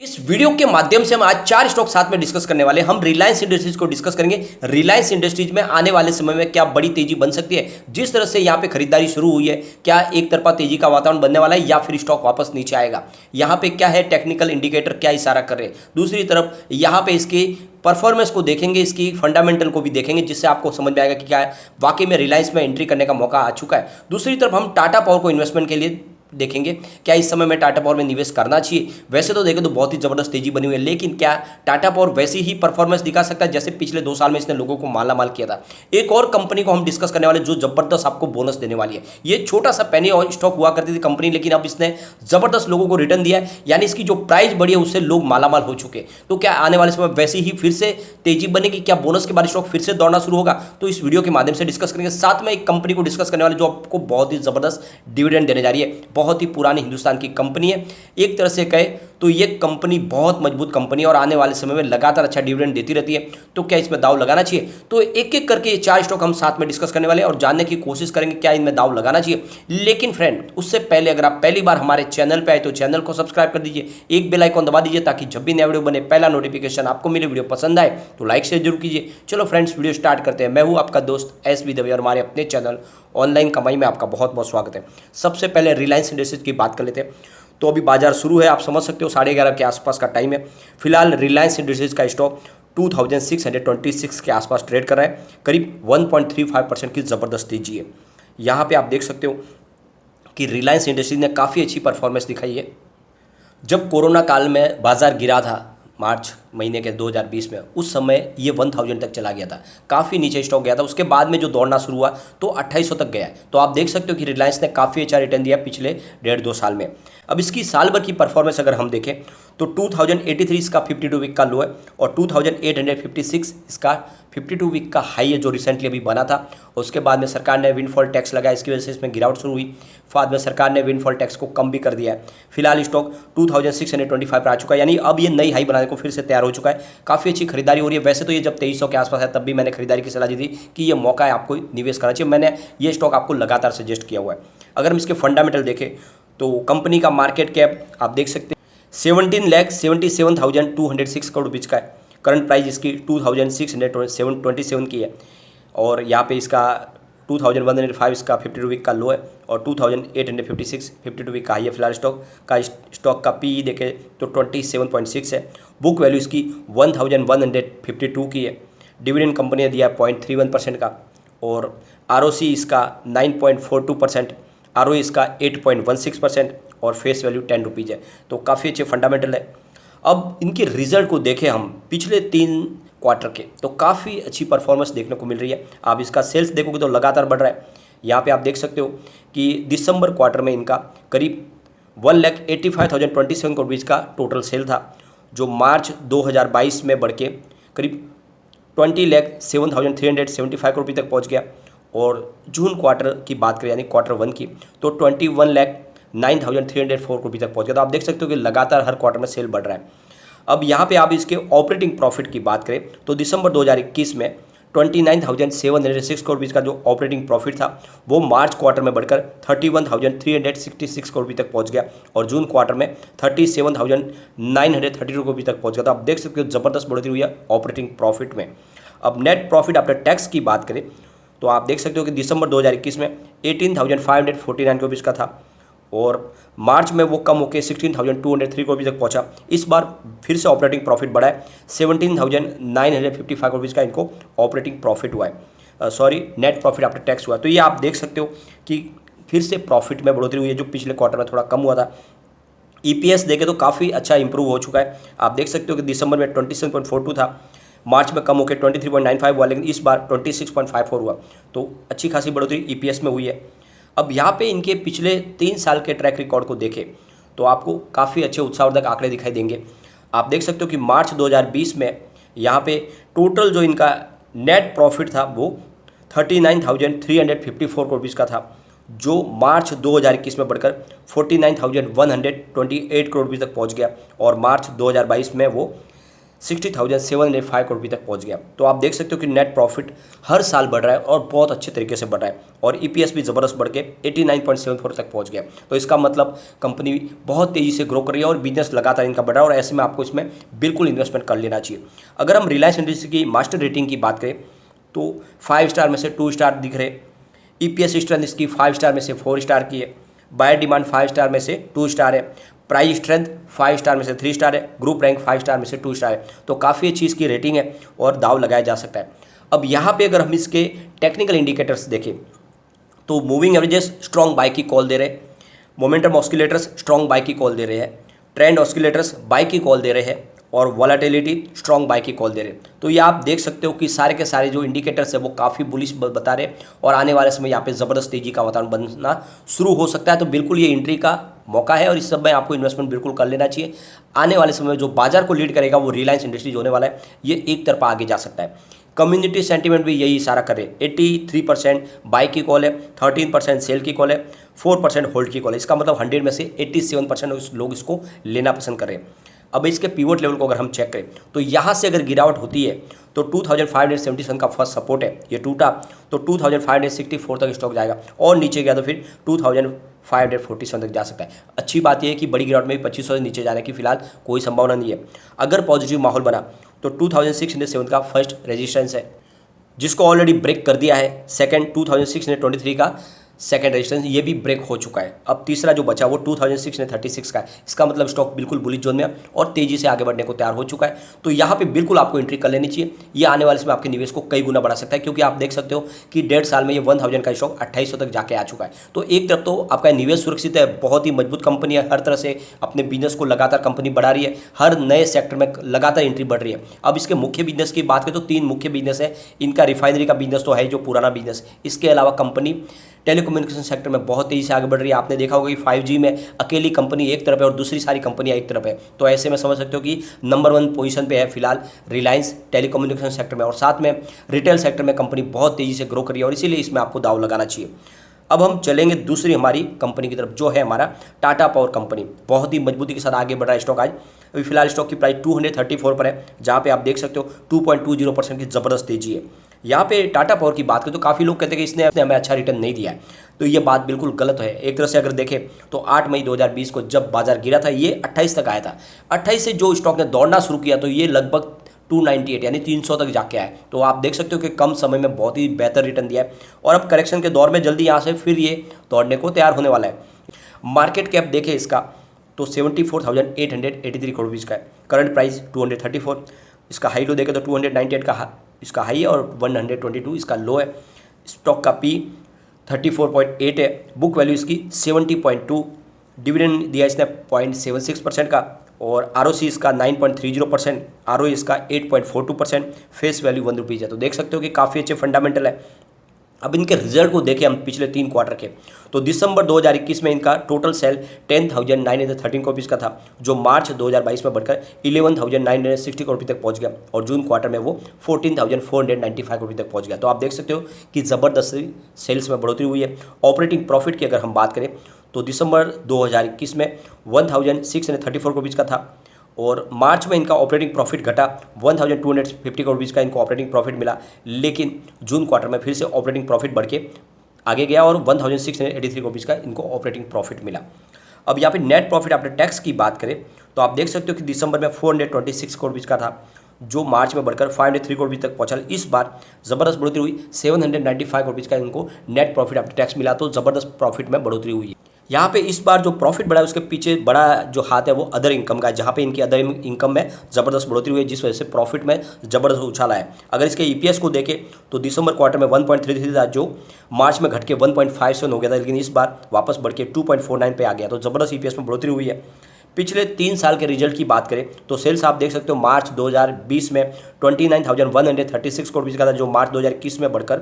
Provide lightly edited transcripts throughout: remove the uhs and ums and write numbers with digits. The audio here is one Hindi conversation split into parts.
इस वीडियो के माध्यम से हम आज चार स्टॉक साथ में डिस्कस करने वाले हैं। हम रिलायंस इंडस्ट्रीज को डिस्कस करेंगे। रिलायंस इंडस्ट्रीज में आने वाले समय में क्या बड़ी तेजी बन सकती है। जिस तरह से यहां पे खरीदारी शुरू हुई है, क्या एक तरफा तेजी का वातावरण बनने वाला है या फिर स्टॉक वापस नीचे आएगा। यहां पे क्या है, टेक्निकल इंडिकेटर क्या इशारा कर रहे हैं। दूसरी तरफ यहां पे इसकी परफॉर्मेंस को देखेंगे, इसकी फंडामेंटल को भी देखेंगे, जिससे आपको समझ में आएगा कि क्या है वाकई में रिलायंस में एंट्री करने का मौका आ चुका है। दूसरी तरफ हम टाटा पावर को इन्वेस्टमेंट के लिए देखेंगे, क्या इस समय में टाटा पावर में निवेश करना चाहिए। वैसे तो देखें तो बहुत ही जबरदस्त तेजी बनी हुई है, लेकिन क्या टाटा पावर वैसी ही परफॉर्मेंस दिखा सकता है जैसे पिछले 2 साल में इसने लोगों को माला माल किया था। एक और कंपनी को हम डिस्कस करने वाले जो जबरदस्त आपको बोनस देने वाली है। ये छोटा सा पेनी और स्टॉक हुआ करती थी कंपनी, लेकिन अब इसने जबरदस्त लोगों को रिटर्न दिया है, यानी इसकी जो प्राइस बढ़ी है उससे लोग मालामाल हो चुके हैं। तो क्या आने वाले समय वैसी ही फिर से तेजी बनेगी, क्या बोनस के बाद स्टॉक फिर से दौड़ना शुरू होगा, तो इस वीडियो के माध्यम से डिस्कस करेंगे। साथ में एक कंपनी को डिस्कस करने वाले जो आपको बहुत ही जबरदस्त डिविडेंड देने जा रही है। बहुत ही पुरानी हिंदुस्तान की कंपनी है, एक तरह से कहे तो ये कंपनी बहुत मजबूत कंपनी है और आने वाले समय में लगातार अच्छा डिविडेंड देती रहती है। तो क्या इसमें दाव लगाना चाहिए, तो एक एक करके ये 4 स्टॉक हम साथ में डिस्कस करने वाले हैं और जानने की कोशिश करेंगे क्या इनमें दाव लगाना चाहिए। लेकिन फ्रेंड, उससे पहले अगर आप पहली बार हमारे चैनल पे आए तो चैनल को सब्सक्राइब कर दीजिए, एक बेल आइकन दबा दीजिए ताकि जब भी नया वीडियो बने पहला नोटिफिकेशन आपको मिले। वीडियो पसंद आए तो लाइक शेयर जरूर कीजिए। चलो फ्रेंड्स, वीडियो स्टार्ट करते हैं। मैं हूं आपका दोस्त एस बी दवे और हमारे अपने चैनल ऑनलाइन कमाई में आपका बहुत बहुत स्वागत है। सबसे पहले रिलायंस इंडस्ट्रीज की बात कर लेते हैं। तो अभी बाजार शुरू है, आप समझ सकते हो 11:30 के आसपास का टाइम है। फिलहाल रिलायंस इंडस्ट्रीज का स्टॉक 2626 के आसपास ट्रेड कर रहा है। करीब 1.35% की ज़बरदस्त तेजी है। यहाँ पे आप देख सकते हो कि रिलायंस इंडस्ट्रीज ने काफ़ी अच्छी परफॉर्मेंस दिखाई है। जब कोरोना काल में बाजार गिरा था मार्च महीने के 2020 में, उस समय ये 1000 तक चला गया था, काफ़ी नीचे स्टॉक गया था। उसके बाद में जो दौड़ना शुरू हुआ तो 2800 तक गया है। तो आप देख सकते हो कि रिलायंस ने काफ़ी अच्छा रिटर्न दिया पिछले 1.5-2 साल में। अब इसकी साल भर की परफॉर्मेंस अगर हम देखें तो 2083 इसका 52 वीक का लो है और 2856 इसका 52 वीक का हाई है जो रिसेंटली अभी बना था। उसके बाद में सरकार ने विंडफॉल टैक्स लगाया, इसकी वजह से इसमें गिरावट शुरू हुई। बाद में सरकार ने विंडफॉल टैक्स को कम भी कर दिया है। फिलहाल स्टॉक 2625 पर आ चुका है, यानी अब ये नई हाई बनाने को फिर से तैयार हो चुका है। काफ़ी अच्छी खरीदारी हो रही है। वैसे तो ये जब 2300 के आसपास है तब भी मैंने खरीदारी की सलाह दी थी कि ये मौका है, आपको निवेश करना चाहिए। मैंने ये स्टॉक आपको लगातार सजेस्ट किया हुआ है। अगर हम इसके फंडामेंटल देखें तो कंपनी का मार्केट कैप आप देख सकते हैं 17,77,206 करोड़ रुपीज़ का है। करंट प्राइस इसकी 2627 की है और यहाँ पे इसका 2105 इसका 52 वीक का लो है और 2856 52 वीक का हाई है। फिलहाल स्टॉक का पीई देखें तो 27.6 है। बुक वैल्यू इसकी 1152 की है। डिविडेंड कंपनी ने दिया है 0.31% का और आरओसी इसका 9.42%, आरओई इसका 8.16% और फेस वैल्यू 10 रुपीज़ है। तो काफ़ी अच्छे फंडामेंटल है। अब इनके रिजल्ट को देखें हम पिछले 3 क्वार्टर के, तो काफ़ी अच्छी परफॉर्मेंस देखने को मिल रही है। आप इसका सेल्स देखोगे तो लगातार बढ़ रहा है। यहाँ पे आप देख सकते हो कि दिसंबर क्वार्टर में इनका करीब 1,85,027 करोड़ रुपीज़ का टोटल सेल था, जो मार्च 2022 में बढ़ के करीब 20,07,375 करोड़ रुपये तक पहुँच गया। और जून क्वार्टर की बात करें यानी क्वार्टर 1 की, तो 21,09,304 करोड़ रुपये तक पहुँच गया। तो आप देख सकते हो कि लगातार हर क्वार्टर में सेल बढ़ रहा है। अब यहाँ पे आप इसके ऑपरेटिंग प्रॉफिट की बात करें तो दिसंबर 2021 में 29,706 करोड़ रुपये का जो ऑपरेटिंग प्रॉफिट था वो मार्च क्वार्टर में बढ़कर 31,366 करोड़ रुपये तक पहुँच गया और जून क्वार्टर में 37,932 करोड़ रुपये तक पहुँच गया। तो आप देख सकते हो ज़बरदस्त बढ़ोतरी हुई है ऑपरेटिंग प्रॉफिट में। अब नेट प्रॉफिट आफ्टर टैक्स की बात करें तो आप देख सकते हो कि दिसंबर 2021 में 18,549 करोड़ का था और मार्च में वो कम होकर 16,203 करोड़ तक पहुंचा। इस बार फिर से ऑपरेटिंग प्रॉफिट बढ़ा है, 17,955 करोड़ का इनको ऑपरेटिंग प्रॉफिट हुआ है, नेट प्रॉफिट आफ्टर टैक्स हुआ है। तो ये आप देख सकते हो कि फिर से प्रॉफिट में बढ़ोतरी हुई है जो पिछले क्वार्टर में थोड़ा कम हुआ था। ईपीएस देखें तो काफ़ी अच्छा इंप्रूव हो चुका है। आप देख सकते हो कि दिसंबर में 27.42 था, मार्च में कम होकर 23.95 हुआ, लेकिन इस बार 26.54 हुआ। तो अच्छी खासी बढ़ोतरी ईपीएस में हुई है। अब यहाँ पे इनके पिछले 3 साल के ट्रैक रिकॉर्ड को देखें तो आपको काफ़ी अच्छे उत्साहवर्धक आंकड़े दिखाई देंगे। आप देख सकते हो कि मार्च 2020 में यहाँ पे टोटल जो इनका नेट प्रॉफिट था वो 39,354 करोड़ रुपीज़ का था, जो मार्च 2021 में बढ़कर 49,128 करोड़ रुपये तक पहुँच गया और मार्च 2022 में वो 60,705 करोड़ रुपये तक पहुंच गया। तो आप देख सकते हो कि नेट प्रॉफिट हर साल बढ़ रहा है और बहुत अच्छे तरीके से बढ़ रहा है, और ईपीएस भी ज़बरदस्त बढ़ के 89.74 तक पहुंच गया। तो इसका मतलब कंपनी बहुत तेज़ी से ग्रो कर रही है और बिजनेस लगातार इनका बढ़ रहा है, और ऐसे में आपको इसमें बिल्कुल इन्वेस्टमेंट कर लेना चाहिए। अगर हम रिलायंस इंडस्ट्री की मास्टर रेटिंग की बात करें तो 5 स्टार में से 2 स्टार दिख रहे, ईपीएस स्ट्रेंथ इसकी 5 स्टार में से 4 स्टार की है, बायर डिमांड 5 स्टार में से 2 स्टार है, प्राइस स्ट्रेंथ 5 स्टार में से 3 स्टार है, ग्रुप रैंक 5 स्टार में से 2 स्टार है। तो काफ़ी अच्छी इसकी रेटिंग है और दाव लगाया जा सकता है। अब यहाँ पे अगर हम इसके टेक्निकल इंडिकेटर्स देखें तो मूविंग एवरेजेस स्ट्रॉन्ग बाय की कॉल दे रहे हैं, मोमेंटम ऑस्किलेटर्स स्ट्रॉन्ग बाय की कॉल दे रहे हैं, ट्रेंड ऑस्किलेटर्स बाय की कॉल दे रहे हैं, और वॉलेटिलिटी स्ट्रॉन्ग बाय की कॉल दे रहे हैं। तो ये आप देख सकते हो कि सारे के सारे जो इंडिकेटर्स है वो काफ़ी बुलिश बता रहे हैं, और आने वाले समय यहाँ पे ज़बरदस्त तेजी का वातावरण बनना शुरू हो सकता है। तो बिल्कुल ये एंट्री का मौका है और इस समय आपको इन्वेस्टमेंट बिल्कुल कर लेना चाहिए। आने वाले समय में जो बाजार को लीड करेगा वो रिलायंस इंडस्ट्रीज होने वाला है, ये एक तरफा आगे जा सकता है। कम्युनिटी सेंटीमेंट भी यही इशारा कर रहे हैं। 83% बाई की कॉल है, 13% सेल की कॉल है, 4% होल्ड की कॉल है। इसका मतलब 100 में से 87% लोग इसको लेना पसंद कर रहे हैं। अब इसके पिवट लेवल को अगर हम चेक करें तो यहाँ से अगर गिरावट होती है तो 2577 का फर्स्ट सपोर्ट है, ये टूटा तो 2564 तक स्टॉक जाएगा, और नीचे गया तो फिर 2547 तक जा सकता है। अच्छी बात यह है कि बड़ी गिरावट में भी 2500 से नीचे जाने की फिलहाल कोई संभावना नहीं है। अगर पॉजिटिव माहौल बना तो 2607 का फर्स्ट रेजिस्टेंस है, जिसको ऑलरेडी ब्रेक कर दिया है। सेकंड 2623 का सेकंड रेजिस्टेंस, ये भी ब्रेक हो चुका है। अब तीसरा जो बचा वो 2636 का है। इसका मतलब स्टॉक बिल्कुल बुलिश जोन में है और तेजी से आगे बढ़ने को तैयार हो चुका है। तो यहाँ पे बिल्कुल आपको एंट्री कर लेनी चाहिए। ये आने वाले समय आपके निवेश को कई गुना बढ़ा सकता है, क्योंकि आप देख सकते हो कि 1.5 साल में ये 1000 का स्टॉक 2800 तक जाके आ चुका है। तो एक तरफ तो आपका निवेश सुरक्षित है, बहुत ही मजबूत कंपनी है, हर तरह से अपने बिजनेस को लगातार कंपनी बढ़ा रही है, हर नए सेक्टर में लगातार एंट्री बढ़ रही है। अब इसके मुख्य बिजनेस की बात करें तो 3 मुख्य बिजनेस है इनका। रिफाइनरी का बिजनेस तो है जो पुराना बिजनेस, इसके अलावा कंपनी टेलीकम्युनिकेशन सेक्टर में बहुत तेजी से आगे बढ़ रही है। आपने देखा होगा कि 5G में अकेली कंपनी एक तरफ है और दूसरी सारी कंपनियां एक तरफ है। तो ऐसे में समझ सकते हो कि नंबर 1 पोजीशन पे है फिलहाल रिलायंस टेलीकम्युनिकेशन सेक्टर में, और साथ में रिटेल सेक्टर में कंपनी बहुत तेजी से ग्रो कर रही है, और इसीलिए इसमें आपको दाव लगाना चाहिए। अब हम चलेंगे दूसरी हमारी कंपनी की तरफ, जो है हमारा टाटा पावर कंपनी। बहुत ही मजबूती के साथ आगे बढ़ रहा है स्टॉक आज। अभी फिलहाल स्टॉक की प्राइस 234 पर है, जहाँ पे आप देख सकते हो 2.20% की ज़बरदस्त तेजी है। यहाँ पे टाटा पावर की बात करें तो काफ़ी लोग कहते हैं कि इसने हमें अच्छा रिटर्न नहीं दिया है, तो ये बात बिल्कुल गलत है। एक तरह से अगर देखें तो 8 मई 2020 को जब बाजार गिरा था ये 28 तक आया था। 28 से जो स्टॉक ने दौड़ना शुरू किया तो ये लगभग 298 यानी 300 तक जाके आए। तो आप देख सकते हो कि कम समय में बहुत ही बेहतर रिटर्न दिया है, और अब करेक्शन के दौर में जल्दी यहाँ से फिर ये दौड़ने को तैयार होने वाला है। मार्केट कैप देखें इसका तो 74,883 करोड़ रुपीज़ का है। करंट प्राइस 234, इसका हाई लो देखें तो 298 का इसका हाई है और 122 इसका लो है। स्टॉक का पी 34.8 है, बुक वैल्यू इसकी 70.2, डिविडेंड दिया इसने 0.76% का, और आरओसी इसका 9.30%, आरओई इसका 8.42%, फेस वैल्यू 1 रुपीज़ है। तो देख सकते हो कि काफ़ी अच्छे फंडामेंटल है। अब इनके रिजल्ट को देखें हम पिछले 3 क्वार्टर के, तो दिसंबर 2021 में इनका टोटल सेल 10,913 करोड़ रुपीज़ का था, जो मार्च 2022 में बढ़कर 11,960 करोड़ रुपये तक पहुंच गया, और जून क्वार्टर में वो 14,495 करोड़ रुपये तक पहुंच गया। तो आप देख सकते हो कि ज़बरदस्त सेल्स में बढ़ोतरी हुई है। ऑपरेटिंग प्रॉफिट की अगर हम बात करें तो दिसंबर 2021 में 1,634 करोड़ रुपीज़ का था, और मार्च में इनका ऑपरेटिंग प्रॉफिट घटा 1,250 करोड़ रुपीज़ का इनको ऑपरेटिंग प्रॉफिट मिला, लेकिन जून क्वार्टर में फिर से ऑपरेटिंग प्रॉफिट बढ़ के आगे गया और 1,683 करोड़ रुपीज़ का इनको ऑपरेटिंग प्रॉफिट मिला। अब यहाँ पे नेट प्रॉफिट आफ्टर टैक्स की बात करें तो आप देख सकते हो कि दिसंबर में 426 करोड़ रुपीज़ का था, जो मार्च में बढ़कर 503 करोड़ रुपये तक पहुंचा। इस बार ज़बरदस्त बढ़ोतरी हुई, 795 करोड़ रुपीज़ का इनको नेट प्रॉफिट आफ्टर टैक्स मिला, तो ज़बरदस्त प्रॉफिट में बढ़ोतरी हुई है। यहाँ पे इस बार जो प्रॉफिट बढ़ा है उसके पीछे बड़ा जो हाथ है वो अदर इनकम का है, जहाँ पे इनकी अदर इनकम में ज़बरदस्त बढ़ोतरी हुई है, जिस वजह से प्रॉफिट में ज़बरदस्त उछाला है। अगर इसके ईपीएस को देखें तो दिसंबर क्वार्टर में 1.33 था, जो मार्च में घट के 1.57 हो गया था, लेकिन इस बार वापस बढ़ के 2.49 पे आ गया। तो ज़बरदस्त ईपीएस में बढ़ोतरी हुई है। पिछले 3 साल के रिजल्ट की बात करें तो सेल्स आप देख सकते हो मार्च 2020 में 29,136 करोड़ रुपये का था, जो मार्च 2021 में बढ़कर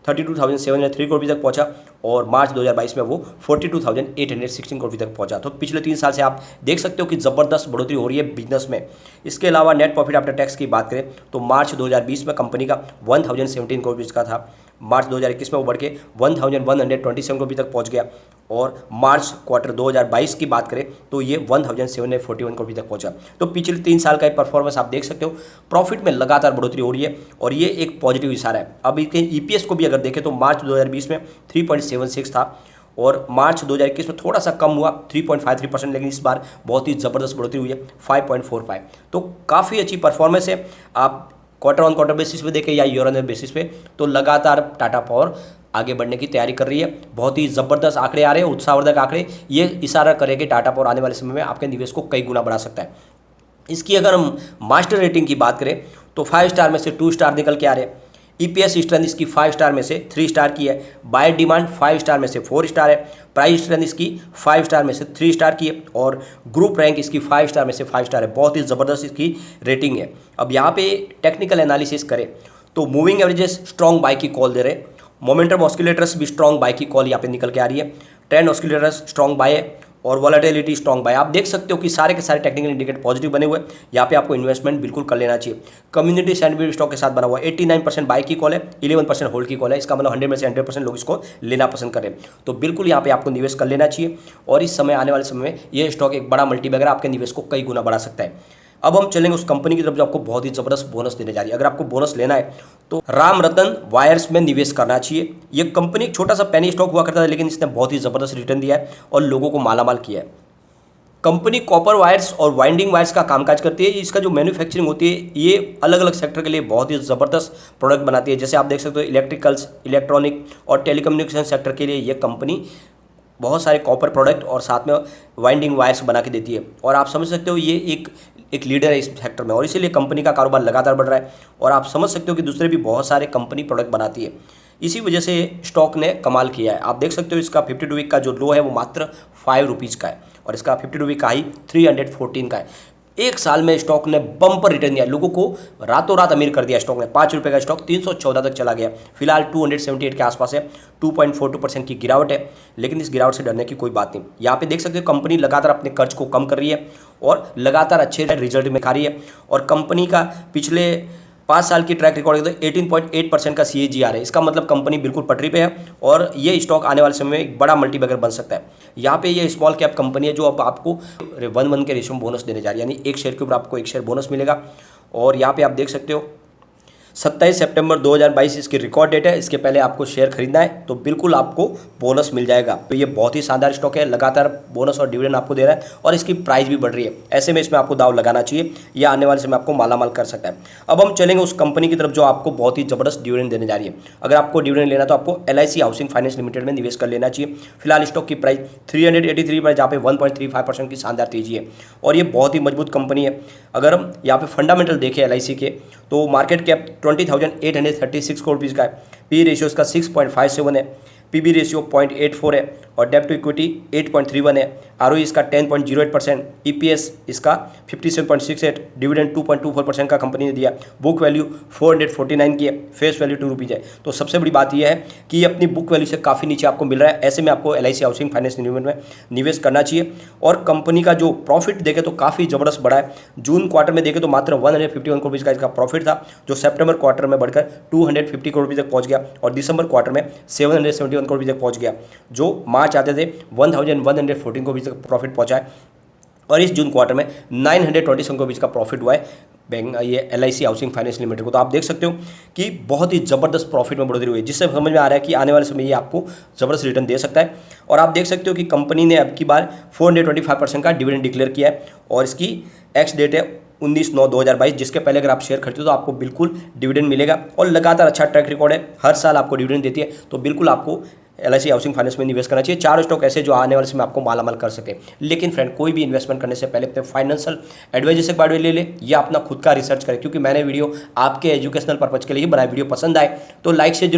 32,703 करोड़ रुपये तक पहुंचा, और मार्च 2022 में वो 42,816 करोड़ रुपये तक पहुंचा। तो पिछले 3 साल से आप देख सकते हो कि ज़बरदस्त बढ़ोतरी हो रही है बिजनेस में। इसके अलावा नेट प्रॉफिट आफ्टर टैक्स की बात करें तो मार्च 2020 में कंपनी का 1,017 करोड़ रुपये का था, मार्च 2021 में वो बढ़ के 1127 रुपये तक पहुंच गया। और मार्च क्वार्टर 2022 की बात करें तो ये 1741 रुपये तक पहुंचा। तो पिछले 3 साल का परफॉर्मेंस आप देख सकते हो, प्रॉफिट में लगातार बढ़ोतरी हो रही है और ये एक पॉजिटिव इशारा है। अब इसके ईपीएस को भी अगर देखें तो मार्च 2020 में 3.76 था और मार्च 2021 में थोड़ा सा कम हुआ 3.53%, लेकिन इस बार बहुत ही ज़बरदस्त बढ़ोतरी हुई है 5.45। तो काफ़ी अच्छी परफॉर्मेंस है। आप क्वार्टर ऑन क्वार्टर बेसिस पे देखें या ईयर ऑन ईयर बेसिस पे, तो लगातार टाटा पावर आगे बढ़ने की तैयारी कर रही है। बहुत ही ज़बरदस्त आंकड़े आ रहे हैं, उत्साहवर्धक आंकड़े। ये इशारा करे कि टाटा पावर आने वाले समय में आपके निवेश को कई गुना बढ़ा सकता है। इसकी अगर हम मास्टर रेटिंग की बात करें तो 5 स्टार में से 2 स्टार निकल के आ रहे हैं। ईपीएस स्ट्रेंथ इसकी 5 स्टार में से 3 स्टार की है। बाय डिमांड 5 स्टार में से 4 स्टार है। प्राइस स्ट्रेंथ इसकी 5 स्टार में से 3 स्टार की है और ग्रुप रैंक इसकी 5 स्टार में से 5 स्टार है। बहुत ही ज़बरदस्त इसकी रेटिंग है। अब यहाँ पे टेक्निकल एनालिसिस करें तो मूविंग एवरेजेस स्ट्रॉन्ग बाय की कॉल दे रहे हैं। मोमेंटम ऑस्किलेटर्स भी स्ट्रॉन्ग बाय की कॉल यहाँ पे निकल के आ रही है। ट्रेंड ऑस्किलेटर्स स्ट्रॉन्ग बाय है और वॉलेटिलिटी स्ट्रॉन्ग बाय। आप देख सकते हो कि सारे के सारे टेक्निकल इंडिकेटर पॉजिटिव बने हुए हैं। यहाँ पे आपको इन्वेस्टमेंट बिल्कुल कर लेना चाहिए। कम्युनिटी सेंटिमेंट स्टॉक के साथ बना हुआ 89% बाय की कॉल है, 11% होल्ड की कॉल है। इसका मतलब 100 में से 100% लोग इसको लेना पसंद करें। तो बिल्कुल यहाँ पे आपको निवेश कर लेना चाहिए और इस समय आने वाले समय में ये स्टॉक एक बड़ा मल्टीबैगर आपके निवेश को कई गुना बढ़ा सकता है। अब हम चलेंगे उस कंपनी की तरफ जो आपको बहुत ही ज़बरदस्त बोनस देने जा रही है। अगर आपको बोनस लेना है तो राम रतन वायर्स में निवेश करना चाहिए। ये कंपनी एक छोटा सा पेनी स्टॉक हुआ करता था, लेकिन इसने बहुत ही ज़बरदस्त रिटर्न दिया है और लोगों को मालामाल किया है। कंपनी कॉपर वायर्स और वाइंडिंग वायर्स का कामकाज करती है। इसका जो मैन्युफैक्चरिंग होती है ये अलग अलग सेक्टर के लिए बहुत ही ज़बरदस्त प्रोडक्ट बनाती है। जैसे आप देख सकते हो इलेक्ट्रिकल्स, इलेक्ट्रॉनिक और टेलीकम्युनिकेशन सेक्टर के लिए ये कंपनी बहुत सारे कॉपर प्रोडक्ट और साथ में वाइंडिंग वायर्स बना के देती है। और आप समझ सकते हो ये एक लीडर है इस सेक्टर में और इसीलिए कंपनी का कारोबार लगातार बढ़ रहा है। और आप समझ सकते हो कि दूसरे भी बहुत सारे कंपनी प्रोडक्ट बनाती है। इसी वजह से स्टॉक ने कमाल किया है। आप देख सकते हो इसका 52 वीक का जो लो है वो मात्र 5 रुपीज़ का है और इसका 52 वीक का हाई 314 का है। एक साल में स्टॉक ने बम्पर रिटर्न दिया, लोगों को रातों रात अमीर कर दिया स्टॉक ने। 5 रुपये का स्टॉक 314 तक चला गया। फिलहाल 278 के आसपास है। 2.42% की गिरावट है, लेकिन इस गिरावट से डरने की कोई बात नहीं। यहाँ पे देख सकते हो कंपनी लगातार अपने कर्ज को कम कर रही है और लगातार अच्छे रिजल्ट में खा रही है। और कंपनी का पिछले 5 साल की ट्रैक रिकॉर्ड है तो 18.8% का CAGR है। इसका मतलब कंपनी बिल्कुल पटरी पे है और ये स्टॉक आने वाले समय में एक बड़ा मल्टीबैगर बन सकता है। यहाँ पे ये स्मॉल कैप कंपनी है जो अब आपको 1:1 के रेशियो में बोनस देने जा रही है, यानी एक शेयर के ऊपर आपको एक शेयर बोनस मिलेगा। और यहाँ पे आप देख सकते हो 27 सितंबर 2022 इसकी रिकॉर्ड डेट है। इसके पहले आपको शेयर खरीदना है तो बिल्कुल आपको बोनस मिल जाएगा। तो ये बहुत ही शानदार स्टॉक है, लगातार बोनस और डिविडेंड आपको दे रहा है और इसकी प्राइस भी बढ़ रही है। ऐसे में इसमें आपको दाव लगाना चाहिए, यह आने वाले समय आपको मालामाल कर सकता है। अब हम चलेंगे उस कंपनी की तरफ जो आपको बहुत ही ज़बरदस्त डिविडेंड देने जा रही है। अगर आपको डिविडेंड लेना तो आपको LIC हाउसिंग फाइनेंस लिमिटेड में निवेश कर लेना चाहिए। फिलहाल स्टॉक की प्राइस 383 पर, जहाँ पे 1.35% की शानदार तेजी है और ये बहुत ही मजबूत कंपनी है। अगर हम यहाँ पे फंडामेंटल देखें LIC के तो मार्केट कैप 20,836 करोड़ रुपीज़ का है। पी रेशियो इसका 6.57 है। PB रेशियो 0.84 है और डेप्ट टू इक्विटी 8.31 है। ROE इसका 10.08%। EPS इसका 57.68, डिविडेंड 2.24% का कंपनी ने दिया। बुक वैल्यू 449 की है, फेस वैल्यू 2 रुपीज़ है। तो सबसे बड़ी बात यह है कि ये अपनी बुक वैल्यू से काफ़ी नीचे आपको मिल रहा है। ऐसे में आपको LIC हाउसिंग फाइनेंस लिमिटेड में निवेश करना चाहिए। और कंपनी का जो प्रॉफिट देखें तो काफ़ी ज़बरदस्त बढ़ा है। जून क्वार्टर में देखें तो मात्र 151 करोड़ रुपीज़ का इसका प्रॉफिट था, जो सितंबर क्वार्टर में बढ़कर 250 करोड़ रुपये तक पहुँच गया और दिसंबर क्वार्टर में 771 करोड़ रुपये तक पहुँच गया। जो मार्च आते थे 1114 करोड़ तक प्रॉफिट पहुंचा है और इस जून क्वार्टर में 927 करोड़ रुपये का प्रॉफिट हुआ है बैंक ये LIC हाउसिंग फाइनेंस लिमिटेड को। तो आप देख सकते हो कि बहुत ही ज़बरदस्त प्रॉफिट में बढ़ोतरी हुई है, जिससे समझ में आ रहा है कि आने वाले समय ये आपको ज़बरदस्त रिटर्न दे सकता है। और आप देख सकते हो कि कंपनी ने अब की बार 425% का डिविडेंड डिक्लेयर किया है और इसकी एक्स डेट है 19/9/2022, जिसके पहले अगर आप शेयर खरीदते हो तो आपको बिल्कुल डिविडेंड मिलेगा और लगातार अच्छा ट्रैक रिकॉर्ड है, हर साल आपको डिविडेंड देती है। तो बिल्कुल आपको LIC हाउसिंग फाइनेंस में निवेश करना चाहिए। 4 स्टॉक ऐसे जो आने वाले समय आपको मालामाल कर सके। लेकिन फ्रेंड, कोई भी इन्वेस्टमेंट करने से पहले अपने फाइनेंशियल एडवाइजर से बात ले ले या अपना खुद का रिसर्च करें, क्योंकि मैंने वीडियो आपके एजुकेशनल पर्पज के लिए ही बनाया। वीडियो पसंद आए तो लाइक से